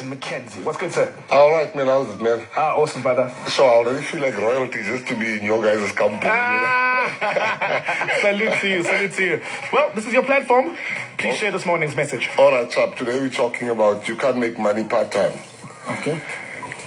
Mackenzie. What's good, sir? All right, man. How's it, man? Awesome, brother. So I already feel like royalty just to be in your guys' company. Salute to you, salute to you. Well, this is your platform. Please share this morning's message. All right, Chap. Today we're talking about you can't make money part-time. Okay.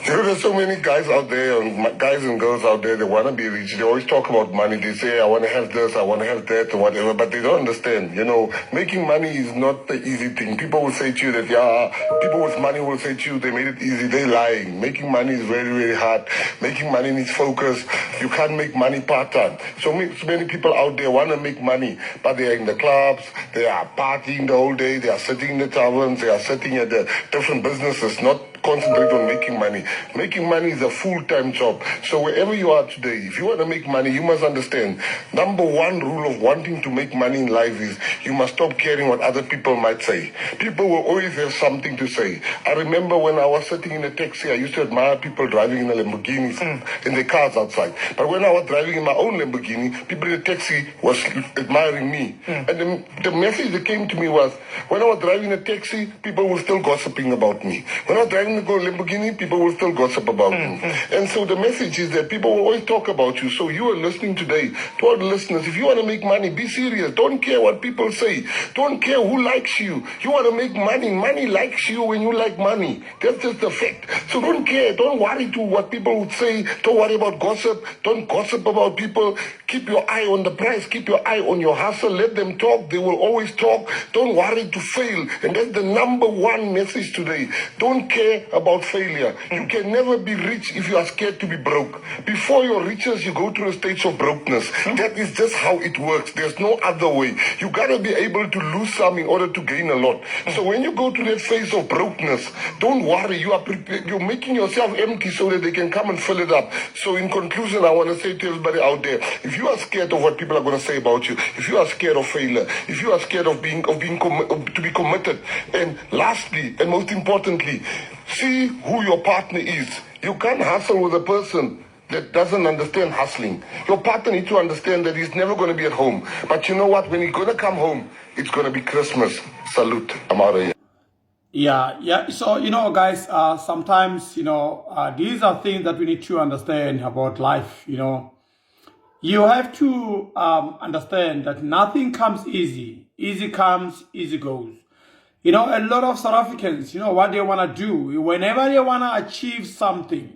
You know, there's so many guys out there, and guys and girls out there, they want to be rich. They always talk about money. They say, I want to have this, I want to have that, or whatever, but they don't understand. You know, making money is not the easy thing. People will say to you that, yeah, people with money will say to you, they made it easy. They're lying. Making money is very, very hard. Making money needs focus. You can't make money part-time. So many people out there want to make money, but they are in the clubs, they are partying the whole day, they are sitting in the taverns, they are sitting at the different businesses, not concentrate on making money. Making money is a full-time job. So wherever you are today, if you want to make money, you must understand, number one rule of wanting to make money in life is you must stop caring what other people might say. People will always have something to say. I remember when I was sitting in a taxi, I used to admire people driving in the Lamborghinis, in the cars outside. But when I was driving in my own Lamborghini, people in the taxi was admiring me. And the message that came to me was, when I was driving a taxi, people were still gossiping about me. When I was driving a Lamborghini, people will still gossip about me. And so the message is that people will always talk about you. So you are listening today to all the listeners. If you want to make money, be serious. Don't care what people say. Don't care who likes you. You want to make money. Money likes you when you like money. That's just the fact. So don't care. Don't worry to what people would say. Don't worry about gossip. Don't gossip about people. Keep your eye on the price. Keep your eye on your hustle. Let them talk. They will always talk. Don't worry to fail. And that's the number one message today. Don't care about failure. You can never be rich if you are scared to be broke. Before your riches, you go through a stage of brokenness. That is just how it works. There's no other way. You gotta be able to lose some in order to gain a lot. So when you go to that phase of brokenness, don't worry. You are prepared. You're making yourself empty so that they can come and fill it up. So in conclusion, I want to say to everybody out there, if you are scared of what people are going to say about you, if you are scared of failure, if you are scared of to be committed, and lastly and most importantly, see who your partner is. You can't hustle with a person that doesn't understand hustling. Your partner needs to understand that he's never going to be at home. But you know what? When he's going to come home, it's going to be Christmas. Salute. I'm out of here. Yeah. So, guys, sometimes, these are things that we need to understand about life, You have to understand that nothing comes easy. Easy comes, easy goes. A lot of South Africans, what they want to do, whenever they want to achieve something,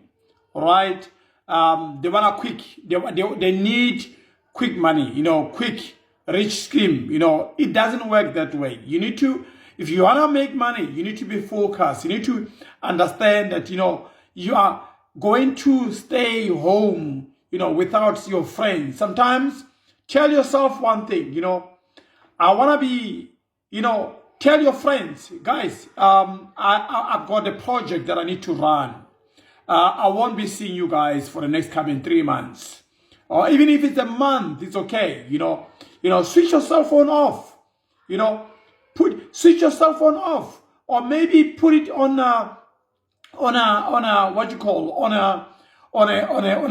right? They want to quick, they need quick money, quick, rich scheme, it doesn't work that way. You need to, if you want to make money, you need to be focused. You need to understand that, you are going to stay home, without your friends. Sometimes tell yourself one thing, I want to be, tell your friends, guys, I've got a project that I need to run. I won't be seeing you guys for the next coming 3 months. Or even if it's a month, it's okay. Switch your cell phone off. Switch your cell phone off. Or maybe put it on a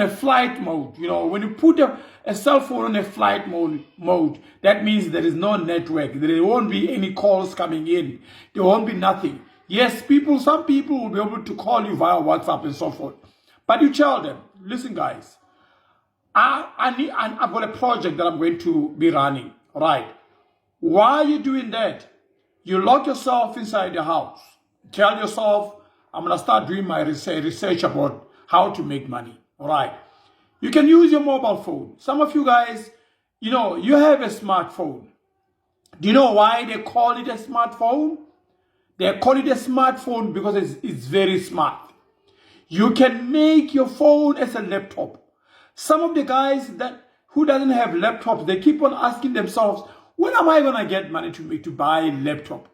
flight mode. When you put a cell phone on a flight mode, that means there is no network. There won't be any calls coming in. There won't be nothing. Yes, some people will be able to call you via WhatsApp and so forth. But you tell them, listen, guys, I've got a project that I'm going to be running. Right? Why are you doing that? You lock yourself inside the house. Tell yourself, I'm going to start doing my research about how to make money. All right. You can use your mobile phone. Some of you guys, you have a smartphone. Do you know why they call it a smartphone? They call it a smartphone because it's very smart. You can make your phone as a laptop. Some of the guys who doesn't have laptops, they keep on asking themselves, when am I going to get money to buy a laptop?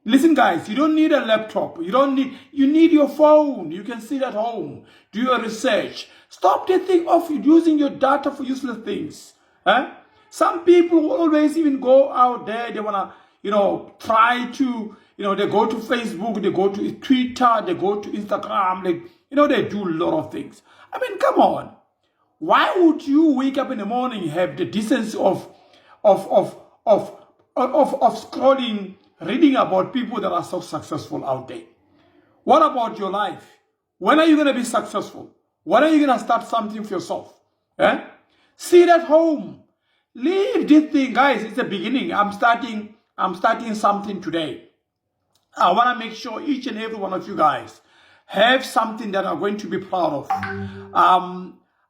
Listen, guys, you don't need a laptop. You need your phone. You can sit at home, do your research. Stop the thing of using your data for useless things. Some people will always even go out there. They want to, try to, they go to Facebook, they go to Twitter, they go to Instagram. They do a lot of things. I mean, come on. Why would you wake up in the morning and have the decency of scrolling, reading about people that are so successful out there? What about your life? When are you going to be successful? When are you going to start something for yourself? Eh? Sit at home. Leave this thing, guys. It's the beginning. I'm starting something today. I want to make sure each and every one of you guys have something that I'm going to be proud of.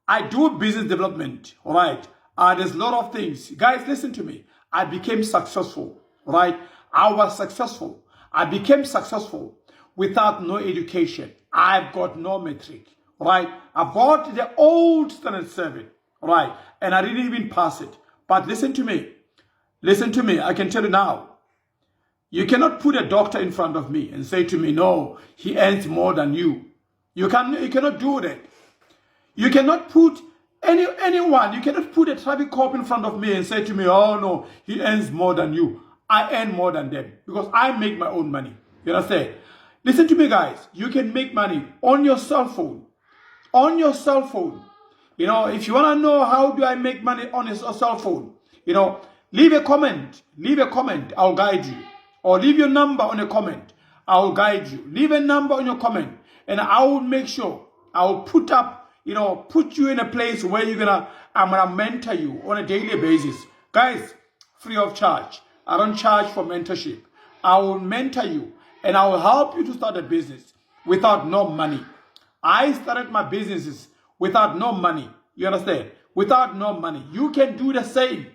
I do business development, all right? There's a lot of things. Guys, listen to me. I became successful, right? I was successful. I became successful without no education. I've got no metric, right? I've got the old standard 7, right? And I didn't even pass it. But listen to me. Listen to me. I can tell you now. You cannot put a doctor in front of me and say to me, no, he earns more than you. You cannot do that. You cannot put anyone, you cannot put a traffic cop in front of me and say to me, oh no, he earns more than you. I earn more than them because I make my own money. You understand? Listen to me, guys. You can make money on your cell phone. On your cell phone. You know, if you want to know how do I make money on a cell phone, you know, leave a comment. Leave a comment. I'll guide you. Or leave your number on a comment. I will guide you. Leave a number on your comment. And I will make sure I will put up, you know, put you in a place where I'm going to mentor you on a daily basis. Guys, free of charge. I don't charge for mentorship. I will mentor you and I will help you to start a business without no money. I started my businesses without no money. You understand? Without no money. You can do the same.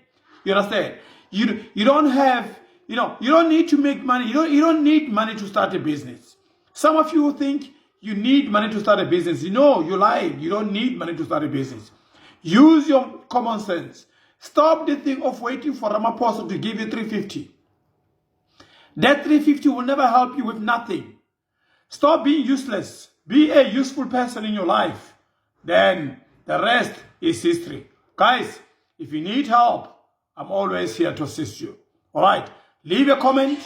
You understand? You don't have... You know, you don't need to make money. You don't need money to start a business. Some of you think you need money to start a business. You know, you're lying. You don't need money to start a business. Use your common sense. Stop the thing of waiting for Ramaphosa to give you 350. That 350 will never help you with nothing. Stop being useless. Be a useful person in your life. Then the rest is history. Guys, if you need help, I'm always here to assist you. All right? Leave a comment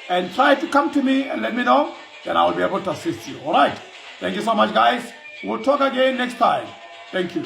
and try to come to me and let me know. Then I will be able to assist you. All right. Thank you so much, guys. We'll talk again next time. Thank you.